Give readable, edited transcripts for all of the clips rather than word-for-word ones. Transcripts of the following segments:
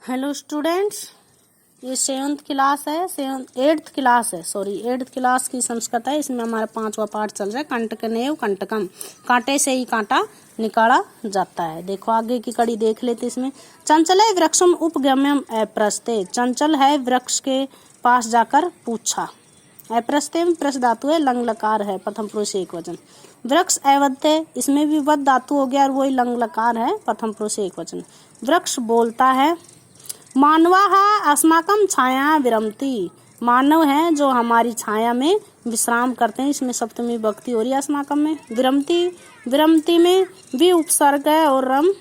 Hello students, ये eighth class की संस्कृत है। इसमें हमारा 5वां पाठ चल रहा है। कंटकनेव कंटकम, कांटे से ही कांटा निकाला जाता है। देखो आगे की कड़ी देख लेते। इसमें चंचले वृक्षम उपगम्यम अप्रस्ते, चंचल है वृक्ष के पास जाकर पूछा। अप्रस्ते में प्रस धातु है, लंग लकार है, प्रथम पुरुष एक वचन। वृक्ष अवध्य, इसमें भी वध धातु हो गया और वही लंग लकार है, प्रथम पुरुष एक वचन। वृक्ष बोलता है। मानवाः अस्माकं छाया विरमति, मानव हैं जो हमारी छाया में विश्राम करते हैं। इसमें सप्तमी विभक्ति हो रही है अस्माकं में। विरमति, विरमति में भी उपसर्ग है और रम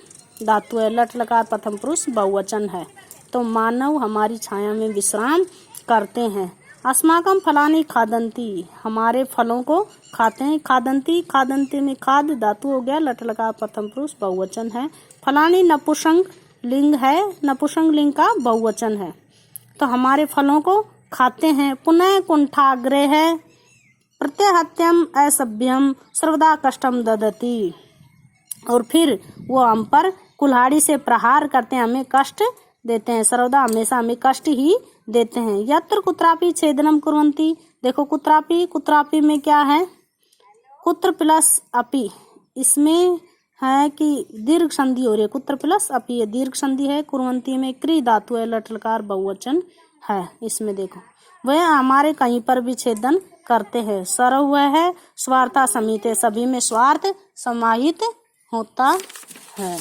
धातु है, लट लकार प्रथम पुरुष बहुवचन है। तो मानव हमारी छाया में विश्राम करते हैं। अस्माकं फलानि खादन्ति, हमारे फलों को खाते हैं। खादन्ति, खादन्ति में खाद धातु हो गया, लट लकार प्रथम पुरुष बहुवचन है। फलानि नपुंसक लिंग है, नपुंसक लिंग का बहुवचन है। तो हमारे फलों को खाते हैं। पुनः कुंठाग्रे है, प्रत्यहत्यम असभ्यम सर्वदा कष्टम ददति, और फिर वो हम पर कुल्हाड़ी से प्रहार करते हैं, हमें कष्ट देते हैं। सर्वदा हमेशा हमें कष्ट ही देते हैं। यत्र कुत्रापि छेदनम कुर्वन्ति, देखो कुत्रापि, कुत्रापि में क्या है, कुत्र प्लस अपि, इसमें है कि दीर्घ संधि हो रही है। कुत्र प्लस अपि ये दीर्घ संधि है। कुर्वन्ति में क्री धातु है, लट लकार बहुवचन है। इसमें देखो वह हमारे कहीं पर भी छेदन करते हैं। सर हुआ है स्वार्था समित, सभी में स्वार्थ समाहित होता है।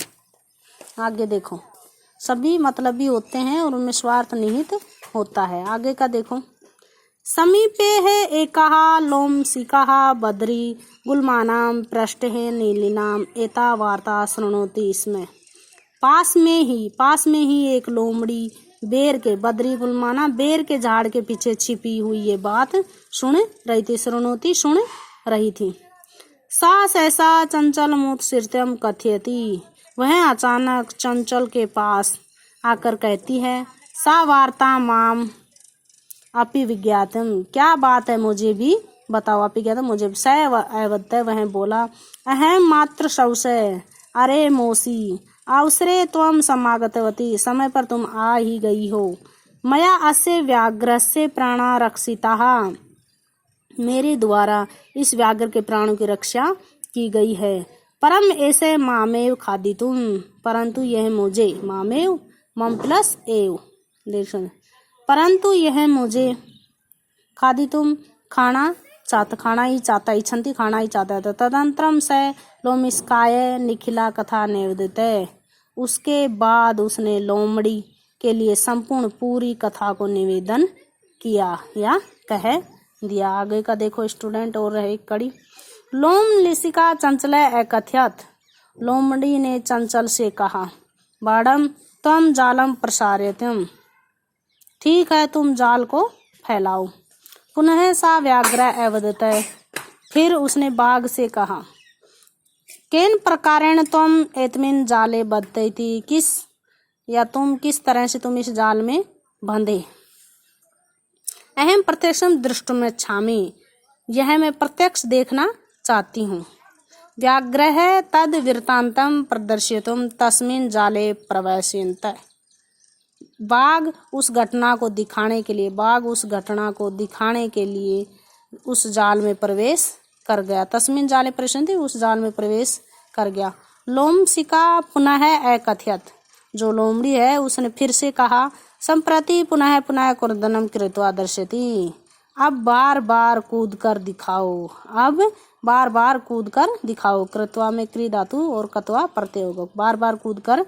आगे देखो सभी मतलब भी होते हैं और उनमें स्वार्थ निहित होता है। आगे का देखो, समीपे है एकः लोमशिकः बद्री गुल्मानां पृष्ठे नीलिनाम एता वार्ता शृणोति। इसमें पास में ही एक लोमड़ी बेर के, बद्री गुल्माना बेर के झाड़ के पीछे छिपी हुई ये बात सुन रही थी। शृणोति सुन रही थी। सा सहसा चंचल मुत्सृत्यम कथयति, वह अचानक चंचल के पास आकर कहती है। सा वार्ता माम अपि विज्ञातम, क्या बात है मुझे भी बताओ। अपि ज्ञातम मुझे। सैवत्य, वह बोला। अहम मात्र संशय, अरे मौसी अवसरे त्वं समागतवती, समय पर तुम आ ही गई हो। मया अस्य व्याघ्रस्य प्राणा रक्षिताः, मेरे द्वारा इस व्याघ्र के प्राणों की रक्षा की गई है। परम ऐसे मामेव खादितुम, परंतु यह मुझे, मामेव मम प्लस एव, देखो परंतु यह मुझे खादितुम खाना ही चाहता, इच्छन्ति खाना ही चाहता है। तदंतरम से लोमिष्काय निखिला कथा निवेदिते, उसके बाद उसने लोमड़ी के लिए संपूर्ण पूरी कथा को निवेदन किया या कह दिया। आगे का देखो स्टूडेंट, और रहे कड़ी। लोमलिशिका चंचले अकथयत, लोमड़ी ने चंचल से कहा। बाड़म तम जालम प्रसार्यतम, ठीक है तुम जाल को फैलाओ। पुनः सा व्याघ्र अवदत, फिर उसने बाघ से कहा। केन प्रकारेण तुम एतमिन जाले बद्धति, तुम किस तरह से तुम इस जाल में बंधे। अहम प्रत्यक्षम दृष्टुमिच्छामि, यह मैं प्रत्यक्ष देखना चाहती हूँ। व्याघ्रः तद वृत्तान्तं प्रदर्शयितुं तस्मिन् जाले प्रवेशयन्तः, बाघ उस घटना को दिखाने के लिए उस जाल में प्रवेश कर गया। तस्मिन जाले प्रवेशयन्ति, उस जाल में प्रवेश कर गया। लोमशिका पुनः अकथयत, जो लोमड़ी है उसने फिर से कहा। संप्रति पुनः कुर्दनम कृत्वा दर्शयति, अब बार बार कूद कर दिखाओ। कृत्वा में क्री धातु और कत्वा प्रत्यय होगा, बार बार कूद कर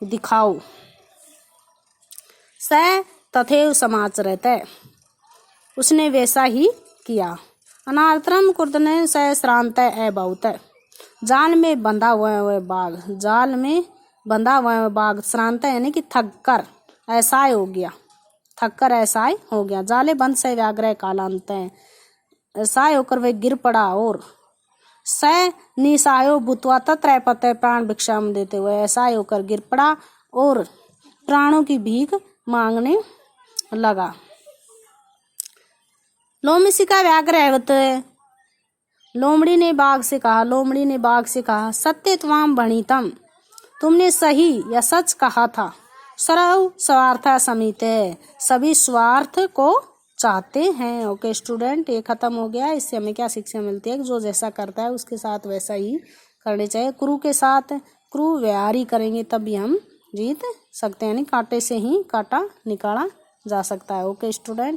दिखाओ। स तथैव समाचरते, उसने वैसा ही किया। अनार्तरम कुर्दने स श्रांत अभूत, जाल में बंधा हुआ बाघ श्रांत यानी कि थक कर ऐसाय हो गया। जाले बंद से व्याघ्र कालांत, ऐसाय होकर वह गिर पड़ा। और स निशायो भूत्वा तत्रैपत्य प्राण भिक्षाम देते हुए, ऐसाय होकर गिर पड़ा और प्राणों की भीख मांगने लगा। लोमशिका व्याघ्र अवदत, लोमड़ी ने बाघ से कहा। सत्य त्वाम भणितम, तुमने सही या सच कहा था। सर्व स्वार्थ समिते, सभी स्वार्थ को चाहते हैं। ओके स्टूडेंट, ये खत्म हो गया। इससे हमें क्या शिक्षा मिलती है कि जो जैसा करता है उसके साथ वैसा ही करनी चाहिए। क्रू के साथ क्रू व्यारी करेंगे तभी हम जीत सकते हैं, यानी कांटे से ही कांटा निकाला जा सकता है। Okay student.